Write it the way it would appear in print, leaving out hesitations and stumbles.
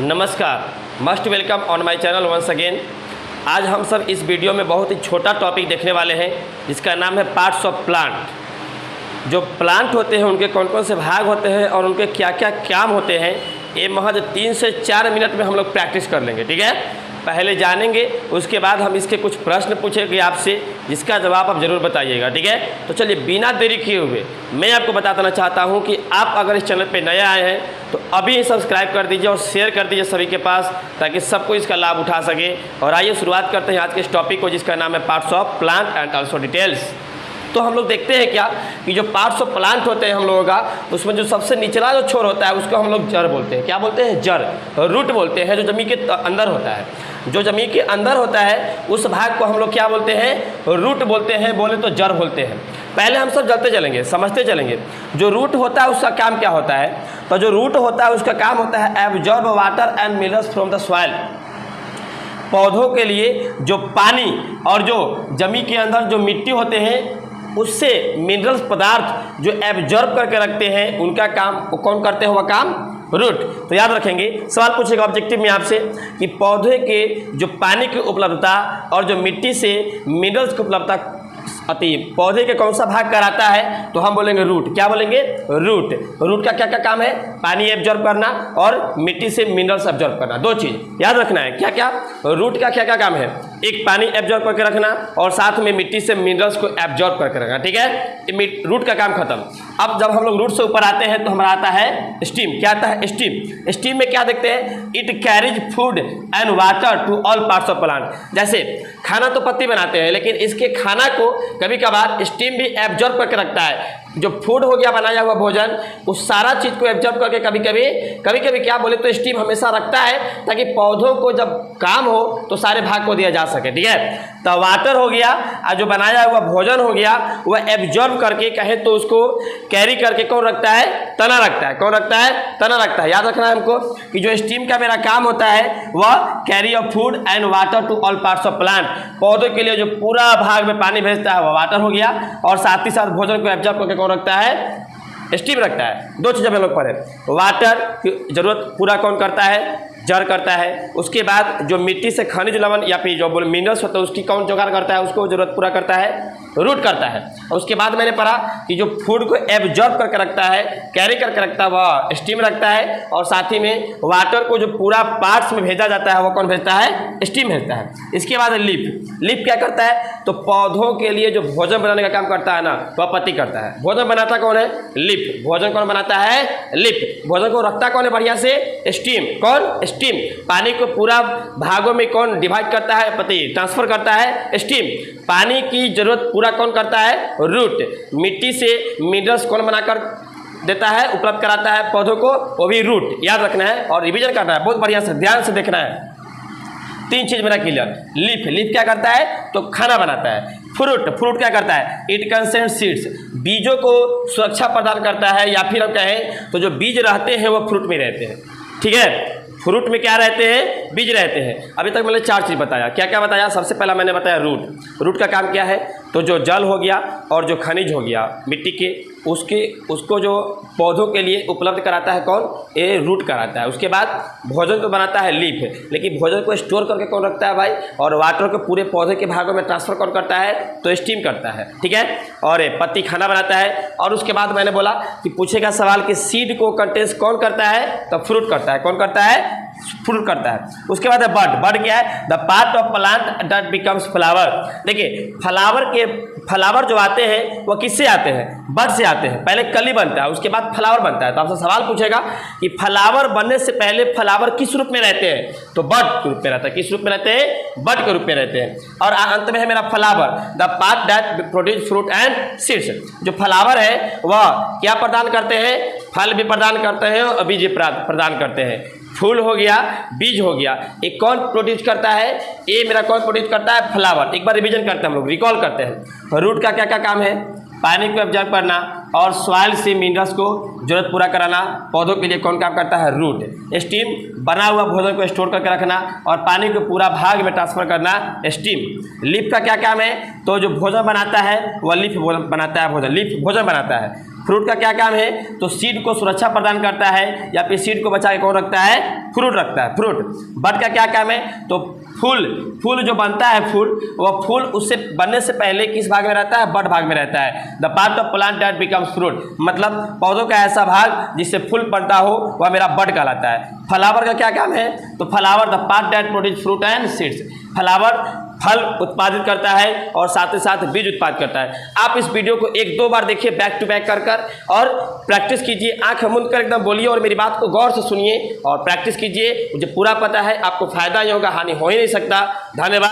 नमस्कार, must welcome on my channel once again. आज हम सब इस वीडियो में बहुत ही छोटा टॉपिक देखने वाले हैं जिसका नाम है पार्ट्स ऑफ प्लांट। जो प्लांट होते हैं उनके कौन कौन से भाग होते हैं और उनके क्या क्या काम होते हैं, ये महज 3 से 4 मिनट में हम लोग प्रैक्टिस कर लेंगे। ठीक है, पहले जानेंगे, उसके बाद हम इसके कुछ प्रश्न पूछेंगे आपसे, जिसका जवाब आप ज़रूर बताइएगा। ठीक है, तो चलिए बिना देरी किए हुए मैं आपको बता देना चाहता हूं कि आप अगर इस चैनल पे नए आए हैं तो अभी सब्सक्राइब कर दीजिए और शेयर कर दीजिए सभी के पास, ताकि सबको इसका लाभ उठा सके। और आइए शुरुआत करते हैं आज के इस टॉपिक को, जिसका नाम है parts of plant and also details. तो हम लोग देखते हैं क्या कि जो पार्ट्स ऑफ प्लांट होते हैं हम लोगों का, उसमें जो सबसे निचला जो छोर होता है उसको हम लोग जड़ बोलते हैं। क्या बोलते हैं? जड़, रूट बोलते हैं। जो ज़मीन के अंदर होता है, जो ज़मीन के अंदर होता है उस भाग को हम लोग क्या बोलते हैं? रूट बोलते हैं, बोले तो जड़ बोलते हैं। पहले हम सब चलते चलेंगे, समझते चलेंगे। जो रूट होता है उसका काम क्या होता है? तो जो रूट होता है उसका काम होता है absorb water and minerals from the soil. पौधों के लिए जो पानी और जो ज़मीन के अंदर जो मिट्टी होते हैं उससे मिनरल्स पदार्थ जो एब्जॉर्ब करके रखते हैं, उनका काम कौन करते हैं? वह काम रूट। तो याद रखेंगे, सवाल पूछेगा ऑब्जेक्टिव में आपसे कि पौधे के जो पानी की उपलब्धता और जो मिट्टी से मिनरल्स की उपलब्धता अति पौधे के कौन सा भाग कराता है? तो हम बोलेंगे रूट। क्या बोलेंगे? रूट। रूट का क्या क्या काम है? पानी एब्जॉर्ब करना और मिट्टी से मिनरल्स एब्जॉर्ब करना। दो चीज़ याद रखना है। क्या क्या रूट का क्या क्या काम है? एक, पानी एब्जॉर्ब करके रखना और साथ में मिट्टी से मिनरल्स को एब्जॉर्ब करके रखना। ठीक है, रूट का काम खत्म। अब जब हम लोग रूट से ऊपर आते हैं तो हमारा आता है स्टीम। क्या आता है? स्टीम। स्टीम में क्या देखते हैं? It carries food and water to all parts of plant. जैसे खाना तो पत्ती बनाते हैं, लेकिन इसके खाना को कभी कभार स्टीम भी एब्जॉर्ब करके रखता है। जो फूड हो गया, बनाया हुआ भोजन, उस सारा चीज़ को एब्जॉर्ब करके कभी कभी क्या बोले तो स्टीम हमेशा रखता है, ताकि पौधों को जब काम हो तो सारे भाग को दिया जा सके। ठीक है, तो वाटर हो गया और जो बनाया हुआ भोजन हो गया वह एब्जॉर्ब करके कहे तो उसको कैरी करके कौन रखता है? तना रखता है। कौन रखता है? तना रखता है। याद रखना है हमको कि जो स्टीम का मेरा काम होता है वह carry of food and water to all parts of plant. पौधों के लिए जो पूरा भाग में पानी भेजता है वह वाटर हो गया, और साथ ही साथ भोजन को एब्जॉर्ब करके कौन रखता है? स्टीम रखता है। दो चीज़ें हम लोग पढ़े। वाटर की जरूरत पूरा कौन करता है? जड़ करता है। उसके बाद जो मिट्टी से खनिज लवण या फिर जो बोले मिनरल्स होता है उसकी कौन जुगाड़ करता है? उसको जरूरत पूरा करता है रूट करता है। और उसके बाद मैंने पढ़ा कि जो फूड को एब्जॉर्ब करके रखता है, कैरी करके रखता है, वह स्टीम रखता है। और साथ ही में वाटर को जो पूरा पार्ट्स में भेजा जाता है वो कौन भेजता है? स्टीम भेजता है। इसके बाद लीफ। लीफ क्या करता है? तो पौधों के लिए जो भोजन बनाने का काम करता है ना, वह पत्ती करता है। भोजन बनाता कौन है? लीफ। भोजन कौन बनाता है? लीफ। भोजन को रखता कौन है बढ़िया से? स्टीम। कौन? स्टीम। पानी को पूरा भागों में कौन डिवाइड करता है? पत्ती ट्रांसफर करता है स्टीम। पानी की जरूरत पूरा कौन करता है? रूट। मिट्टी से मिनरल्स कौन बनाकर देता है, उपलब्ध कराता है पौधों को? वो भी रूट। याद रखना है और रिवीजन करना है बहुत बढ़िया से, ध्यान से देखना है। 3 चीज मेरा क्लियर। लीफ। लीफ क्या करता है? तो खाना बनाता है। फ्रूट। फ्रूट क्या करता है? It consent seeds. बीजों को सुरक्षा प्रदान करता है, या फिर हम कहें तो जो बीज रहते हैं वो फ्रूट में रहते हैं। ठीक है, फ्रूट में क्या रहते हैं? बीज रहते हैं। अभी तक मैंने 4 चीज़ बताया। क्या क्या बताया? सबसे पहला मैंने बताया रूट। रूट का काम क्या है? तो जो जल हो गया और जो खनिज हो गया मिट्टी के, उसको जो पौधों के लिए उपलब्ध कराता है कौन? ये रूट कराता है। उसके बाद भोजन को बनाता है लीफ, लेकिन भोजन को स्टोर करके कौन रखता है भाई? और वाटर को पूरे पौधे के भागों में ट्रांसफर कौन करता है? तो स्टीम करता है। ठीक है, और पत्ती खाना बनाता है। और उसके बाद मैंने बोला कि पूछेगा सवाल कि सीड को कंटेंस कौन करता है? तो फ्रूट करता है। कौन करता है? फ्रूट करता है। उसके बाद है बड। बड क्या है? The part of plant that becomes flower. देखिए, फ्लावर जो आते हैं वो किससे आते हैं? बड से आते हैं। पहले कली बनता है, उसके बाद फ्लावर बनता है। तो आपसे सवाल पूछेगा कि फ्लावर बनने से पहले फ्लावर किस रूप में रहते हैं? तो बड के रूप में रहता है। किस रूप में रहते हैं? बड के रूप में रहते हैं। और अंत में है मेरा flower, the part that produce fruit and seeds. जो फ्लावर है वह क्या प्रदान करते हैं? फल भी प्रदान करते हैं और बीज प्रदान करते हैं। फूल हो गया, बीज हो गया। एक कौन प्रोड्यूस करता है? ये मेरा कौन प्रोड्यूस करता है? फ्लावर। एक बार रिवीजन करते हैं, हम लोग रिकॉल करते हैं। रूट का क्या क्या काम है? पानी को एब्जॉर्ब करना और सॉइल से मिनरल्स को जरूरत पूरा कराना। पौधों के लिए कौन काम करता है? रूट। स्टीम, बना हुआ भोजन को स्टोर करके रखना और पानी को पूरा भाग में ट्रांसफर करना, स्टीम। लीफ का क्या काम है? तो जो भोजन बनाता है वह लीफ बनाता है, लीफ भोजन बनाता है। फ्रूट का क्या काम है? तो सीड को सुरक्षा प्रदान करता है, या फिर सीड को बचा के कौन रखता है? फ्रूट रखता है, फ्रूट। बड का क्या काम है? तो फूल जो बनता है फूल, वह फूल उससे बनने से पहले किस भाग में रहता है? बड भाग में रहता है। The part of plant that becomes fruit, मतलब पौधों का ऐसा भाग जिससे फूल बनता हो वह मेरा बड कहलाता है। फ्लावर का क्या काम है? तो flower the part that produce fruit and seeds, flower फल उत्पादित करता है और साथ ही साथ बीज उत्पादित करता है। आप इस वीडियो को 1-2 बार देखिए बैक टू बैक कर और प्रैक्टिस कीजिए, आंख मूंद कर एकदम बोलिए और मेरी बात को गौर से सुनिए और प्रैक्टिस कीजिए। मुझे पूरा पता है आपको फायदा ही होगा, हानि हो ही नहीं सकता। धन्यवाद।